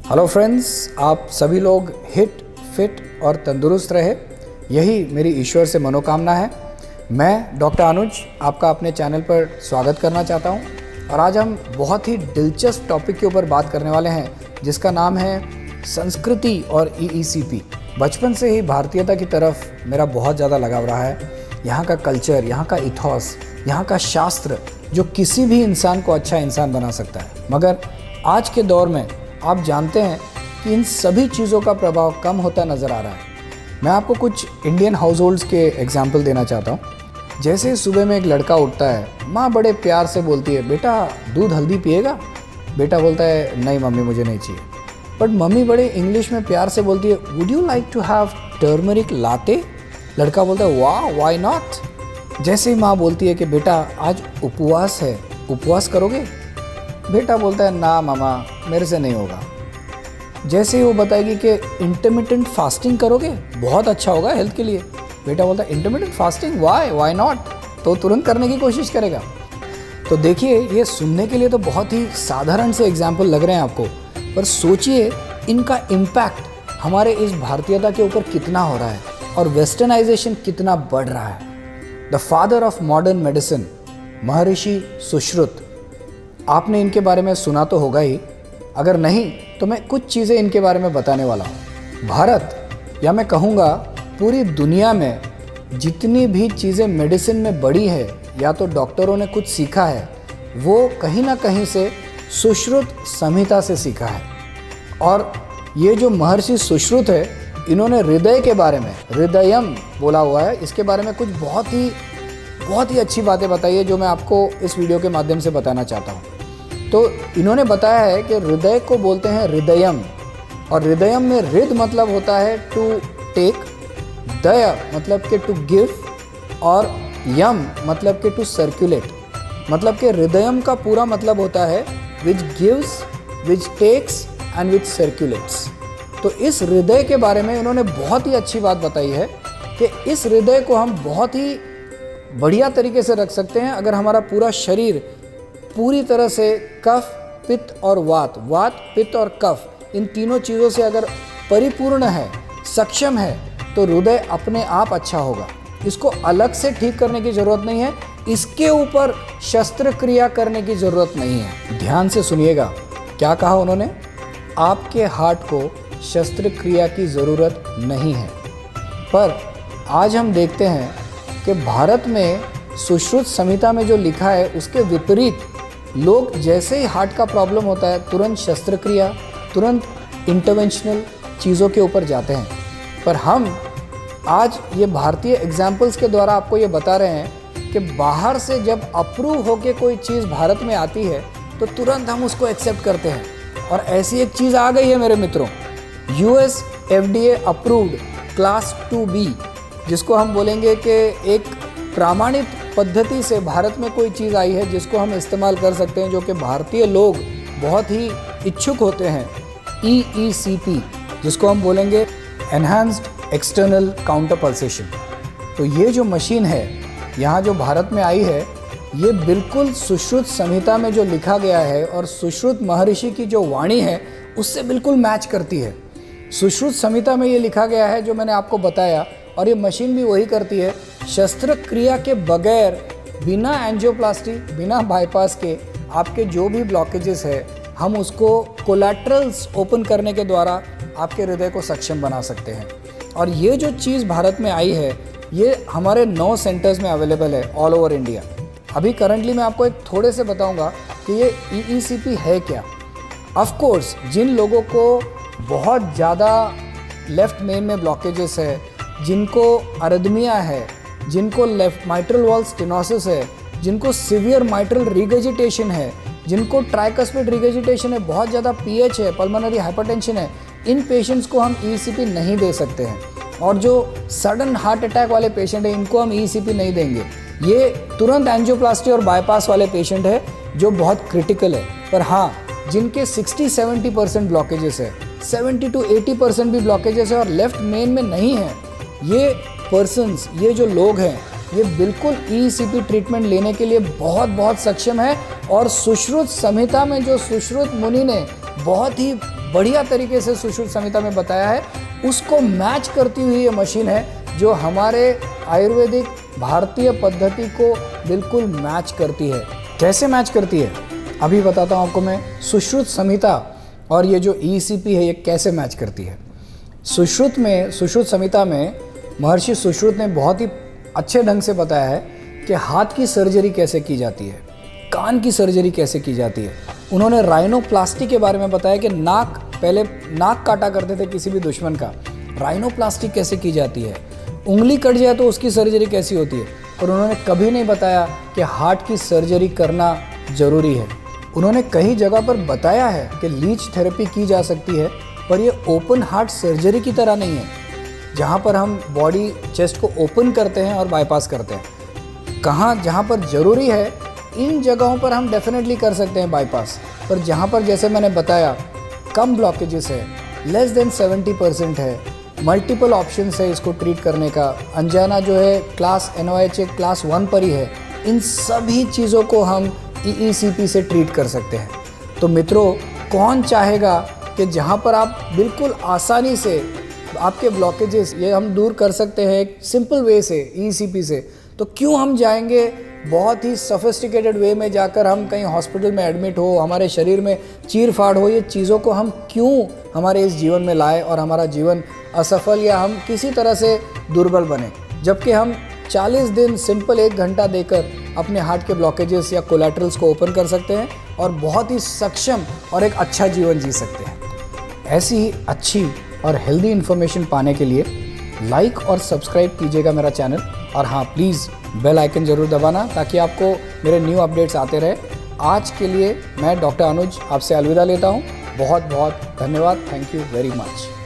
Hello friends, आप सभी लोग हिट फिट और तंदुरुस्त रहे, यही मेरी ईश्वर से मनोकामना है। मैं डॉक्टर अनुज आपका अपने चैनल पर स्वागत करना चाहता हूं और आज हम बहुत ही दिलचस्प टॉपिक के ऊपर बात करने वाले हैं जिसका नाम है संस्कृति और ईईसीपी। बचपन से ही भारतीयता की तरफ मेरा बहुत ज़्यादा लगाव रहा है। यहाँ का कल्चर, यहाँ का इथॉस, यहाँ का शास्त्र जो किसी भी इंसान को अच्छा इंसान बना सकता है। मगर आज के दौर में आप जानते हैं कि इन सभी चीज़ों का प्रभाव कम होता नज़र आ रहा है। मैं आपको कुछ इंडियन हाउस होल्ड्स के एग्जाम्पल देना चाहता हूँ। जैसे सुबह में एक लड़का उठता है, माँ बड़े प्यार से बोलती है, बेटा दूध हल्दी पिएगा? बेटा बोलता है, नहीं मम्मी मुझे नहीं चाहिए। बट मम्मी बड़े इंग्लिश में प्यार से बोलती है, would you like to have turmeric latte? लड़का बोलता है, वाह व्हाई नॉट। जैसे ही माँ बोलती है कि बेटा आज उपवास है, उपवास करोगे? बेटा बोलता है, ना मामा मेरे से नहीं होगा। जैसे ही वो बताएगी कि इंटरमिटेंट फास्टिंग करोगे, बहुत अच्छा होगा हेल्थ के लिए, बेटा बोलता है, इंटरमिटेंट फास्टिंग व्हाई नॉट, तो तुरंत करने की कोशिश करेगा। तो देखिए, ये सुनने के लिए तो बहुत ही साधारण से एग्जाम्पल लग रहे हैं आपको, पर सोचिए इनका इम्पैक्ट हमारे इस भारतीयता के ऊपर कितना हो रहा है और वेस्टर्नाइजेशन कितना बढ़ रहा है। The father of modern medicine, महर्षि सुश्रुत, आपने इनके बारे में सुना तो होगा ही। अगर नहीं तो मैं कुछ चीज़ें इनके बारे में बताने वाला हूँ। भारत, या मैं कहूँगा पूरी दुनिया में जितनी भी चीज़ें मेडिसिन में बढ़ी है या तो डॉक्टरों ने कुछ सीखा है, वो कहीं ना कहीं से सुश्रुत संहिता से सीखा है। और ये जो महर्षि सुश्रुत है, इन्होंने हृदय के बारे में, हृदयम बोला हुआ है, इसके बारे में कुछ बहुत ही अच्छी बातें बताई है जो मैं आपको इस वीडियो के माध्यम से बताना चाहता हूँ। तो इन्होंने बताया है कि हृदय को बोलते हैं हृदयम, और हृदयम में हृद मतलब होता है टू टेक, दय मतलब कि टू गिव, और यम मतलब कि टू सर्कुलेट। मतलब कि हृदयम का पूरा मतलब होता है which gives, which takes and which circulates. तो इस हृदय के बारे में इन्होंने बहुत ही अच्छी बात बताई है कि इस हृदय को हम बहुत ही बढ़िया तरीके से रख सकते हैं अगर हमारा पूरा शरीर पूरी तरह से कफ, पित्त और वात, पित्त और कफ, इन तीनों चीज़ों से अगर परिपूर्ण है, सक्षम है, तो हृदय अपने आप अच्छा होगा। इसको अलग से ठीक करने की ज़रूरत नहीं है, इसके ऊपर शस्त्रक्रिया करने की ज़रूरत नहीं है। ध्यान से सुनिएगा क्या कहा उन्होंने, आपके हार्ट को शस्त्रक्रिया की ज़रूरत नहीं है। पर आज हम देखते हैं कि भारत में सुश्रुत संहिता में जो लिखा है उसके विपरीत लोग जैसे ही हार्ट का प्रॉब्लम होता है तुरंत शस्त्रक्रिया, तुरंत इंटरवेंशनल चीज़ों के ऊपर जाते हैं। पर हम आज ये भारतीय एग्जाम्पल्स के द्वारा आपको ये बता रहे हैं कि बाहर से जब अप्रूव होके कोई चीज़ भारत में आती है तो तुरंत हम उसको एक्सेप्ट करते हैं। और ऐसी एक चीज़ आ गई है मेरे मित्रों, US FDA approved class 2B, जिसको हम बोलेंगे कि एक प्रामाणिक पद्धति से भारत में कोई चीज़ आई है जिसको हम इस्तेमाल कर सकते हैं, जो कि भारतीय लोग बहुत ही इच्छुक होते हैं, EECP, जिसको हम बोलेंगे एनहांस्ड एक्सटर्नल काउंटर पल्सेशन। तो ये जो मशीन है यहाँ जो भारत में आई है, ये बिल्कुल सुश्रुत संहिता में जो लिखा गया है और सुश्रुत महर्षि की जो वाणी है उससे बिल्कुल मैच करती है। सुश्रुत संहिता में ये लिखा गया है जो मैंने आपको बताया, और ये मशीन भी वही करती है। शस्त्रक्रिया के बगैर, बिना एंजियोप्लास्टी, बिना बाईपास के आपके जो भी ब्लॉकेजेस है, हम उसको कोलैटरल्स ओपन करने के द्वारा आपके हृदय को सक्षम बना सकते हैं। और ये जो चीज़ भारत में आई है, ये हमारे 9 सेंटर्स में अवेलेबल है ऑल ओवर इंडिया। अभी करंटली मैं आपको एक थोड़े से बताऊंगा कि ये EECP है क्या। ऑफ कोर्स जिन लोगों को बहुत ज़्यादा लेफ्ट मेन में ब्लॉकेजेस है, जिनको अरिदमिया है, जिनको लेफ्ट माइट्रल वॉल स्टेनोसिस है, जिनको सीवियर माइट्रल रिगर्जिटेशन है, जिनको ट्राइकस्पिड रिगर्जिटेशन है, बहुत ज़्यादा PH है, पल्मोनरी हाइपरटेंशन है, इन पेशेंट्स को हम EECP नहीं दे सकते हैं। और जो सडन हार्ट अटैक वाले पेशेंट हैं, इनको हम EECP नहीं देंगे। ये तुरंत एंजियोप्लास्टी और बाईपास वाले पेशेंट है जो बहुत क्रिटिकल है। पर हाँ, जिनके 60-70% ब्लॉकेजेस है, 70 to 80% भी ब्लॉकेजेस है और लेफ्ट मेन में नहीं है, ये पर्सन्स, ये जो लोग हैं, ये बिल्कुल EECP ट्रीटमेंट लेने के लिए बहुत सक्षम है। और सुश्रुत संहिता में जो सुश्रुत मुनि ने बहुत ही बढ़िया तरीके से सुश्रुत संहिता में बताया है, उसको मैच करती हुई ये मशीन है जो हमारे आयुर्वेदिक भारतीय पद्धति को बिल्कुल मैच करती है। कैसे मैच करती है अभी बताता हूँ आपको मैं। सुश्रुत संहिता और ये जो ECP है ये कैसे मैच करती है। सुश्रुत संहिता में महर्षि सुश्रुत ने बहुत ही अच्छे ढंग से बताया है कि हाथ की सर्जरी कैसे की जाती है, कान की सर्जरी कैसे की जाती है। उन्होंने राइनोप्लास्टी के बारे में बताया कि पहले नाक काटा करते थे किसी भी दुश्मन का, राइनोप्लास्टी कैसे की जाती है। उंगली कट जाए तो उसकी सर्जरी कैसी होती है। और उन्होंने कभी नहीं बताया कि हार्ट की सर्जरी करना ज़रूरी है। उन्होंने कई जगह पर बताया है कि लीच थेरेपी की जा सकती है, पर ये ओपन हार्ट सर्जरी की तरह नहीं है, जहाँ पर हम बॉडी चेस्ट को ओपन करते हैं और बाईपास करते हैं। जहाँ पर ज़रूरी है इन जगहों पर हम डेफिनेटली कर सकते हैं बाईपास, पर जहाँ पर जैसे मैंने बताया कम ब्लॉकेजेस है, लेस देन 70% है, मल्टीपल ऑप्शंस है इसको ट्रीट करने का। अंजाना जो है क्लास NOH क्लास 1 पर ही है। इन सभी चीज़ों को हम ECP से ट्रीट कर सकते हैं। तो मित्रों, कौन चाहेगा कि जहाँ पर आप बिल्कुल आसानी से आपके ब्लॉकेजेस ये हम दूर कर सकते हैं एक सिंपल वे से, ECP से, तो क्यों हम जाएंगे बहुत ही सोफिस्टिकेटेड वे में जाकर हम कहीं हॉस्पिटल में एडमिट हो, हमारे शरीर में चीर फाड़ हो। ये चीज़ों को हम क्यों हमारे इस जीवन में लाए और हमारा जीवन असफल या हम किसी तरह से दुर्बल बने, जबकि हम 40 दिन सिंपल 1 घंटा देकर अपने हार्ट के ब्लॉकेजेस या कोलैटरल्स को ओपन कर सकते हैं और बहुत ही सक्षम और एक अच्छा जीवन जी सकते हैं। ऐसी ही अच्छी और हेल्दी इन्फॉर्मेशन पाने के लिए लाइक और सब्सक्राइब कीजिएगा मेरा चैनल, और हाँ प्लीज़ बेल आइकन ज़रूर दबाना ताकि आपको मेरे न्यू अपडेट्स आते रहे। आज के लिए मैं डॉक्टर अनुज आपसे अलविदा लेता हूँ। बहुत बहुत धन्यवाद। Thank you very much.